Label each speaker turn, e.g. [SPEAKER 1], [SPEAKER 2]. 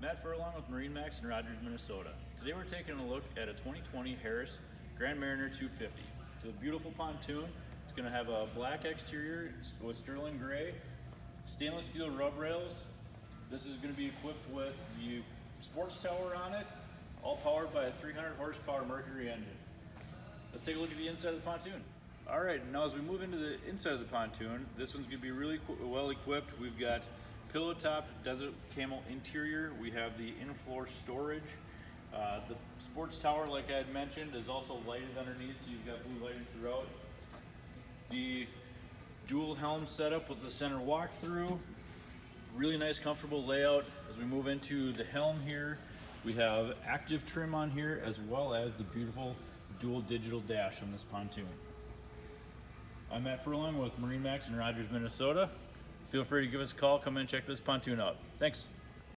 [SPEAKER 1] Matt Furlong with MarineMax in Rogers, Minnesota. Today we're taking a look at a 2020 Harris Grand Mariner 250. It's a beautiful pontoon. It's going to have a black exterior with sterling gray, stainless steel rub rails. This is going to be equipped with the sports tower on it, all powered by a 300 horsepower Mercury engine. Let's take a look at the inside of the pontoon. All right, now as we move into the inside of the pontoon, this one's going to be really well equipped. We've got pillow top desert camel interior. We have the in-floor storage. The sports tower, like I had mentioned, is also lighted underneath, so you've got blue lighting throughout. The dual helm setup with the center walk-through. Really nice, comfortable layout. As we move into the helm here, we have active trim on here, as well as the beautiful dual digital dash on this pontoon. I'm Matt Furlong with MarineMax in Rogers, Minnesota. Feel free to give us a call, come in and check this pontoon out. Thanks.